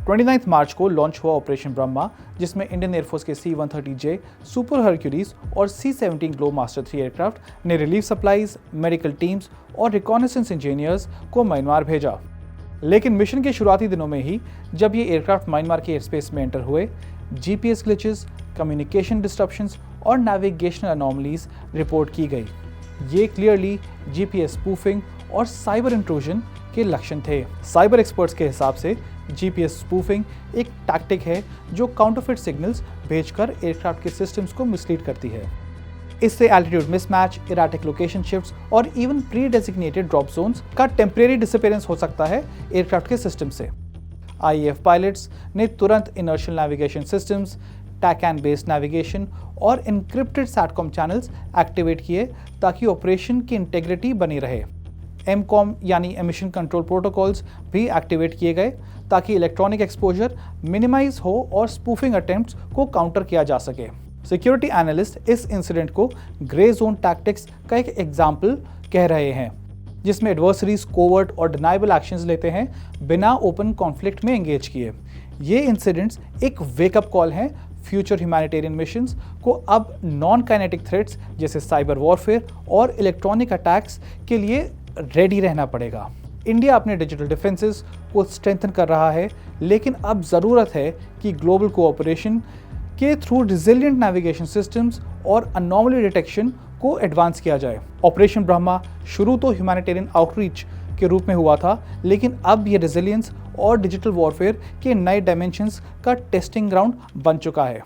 29 मार्च को लॉन्च हुआ ऑपरेशन ब्रह्मा, जिसमें इंडियन एयरफोर्स के C-130J, सुपर हरक्यूलीज और C-17 ग्लोबमास्टर 3 एयरक्राफ्ट ने रिलीफ सप्लाईज, मेडिकल टीम्स और रिकॉनेसेंस इंजीनियर्स को म्यांमार भेजा। लेकिन मिशन के शुरुआती दिनों में ही जब ये एयरक्राफ्ट म्यांमार के एयरस्पेस में एंटर हुए, GPS ग्लिचेस, कम्युनिकेशन डिस्ट्रप्शंस और नेविगेशनल अनोमलीज रिपोर्ट की गई। ये क्लियरली GPS स्पूफिंग और साइबर इंट्रूजन के लक्षण थे। साइबर एक्सपर्ट्स के हिसाब से GPS स्पूफिंग एक टैक्टिक है जो काउंटरफिट सिग्नल्स भेजकर एयरक्राफ्ट के सिस्टम्स को मिसलीड करती है। इससे altitude mismatch, erratic location shifts और even pre designated drop zones का टेम्परेरी डिसअपीयरेंस हो सकता है एयरक्राफ्ट के सिस्टम से। IAF पायलट्स ने तुरंत inertial navigation systems, TACAN based navigation और इनक्रिप्टेड सैटकॉम चैनल्स एक्टिवेट किए ताकि ऑपरेशन की इंटेग्रिटी बनी रहे। MCOM यानी एमिशन कंट्रोल प्रोटोकॉल्स भी एक्टिवेट किए गए ताकि इलेक्ट्रॉनिक एक्सपोजर मिनिमाइज हो और स्पूफिंग अटेम्प्ट्स को काउंटर किया जा सके। सिक्योरिटी एनालिस्ट इस इंसिडेंट को ग्रे जोन टैक्टिक्स का एक एग्जाम्पल कह रहे हैं, जिसमें एडवर्सरीज कोवर्ट और डिनाइबल एक्शंस लेते हैं बिना ओपन कॉन्फ्लिक्ट में एंगेज किए। ये इंसिडेंट्स एक वेकअप कॉल हैं फ्यूचर ह्यूमैनिटेरियन मिशंस को अब नॉन काइनेटिक थ्रेट्स जैसे साइबर वॉरफेयर और इलेक्ट्रॉनिक अटैक्स के लिए रेडी रहना पड़ेगा। इंडिया अपने डिजिटल डिफेंसेस को स्ट्रेंथन कर रहा है, लेकिन अब ज़रूरत है कि ग्लोबल कोऑपरेशन के थ्रू रिजिलिएंट नेविगेशन सिस्टम्स और अनोमली डिटेक्शन को एडवांस किया जाए। ऑपरेशन ब्रह्मा शुरू तो ह्यूमैनिटेरियन आउटरीच के रूप में हुआ था, लेकिन अब ये रेजिलियंस और डिजिटल वॉरफेयर के नए डायमेंशंस का टेस्टिंग ग्राउंड बन चुका है।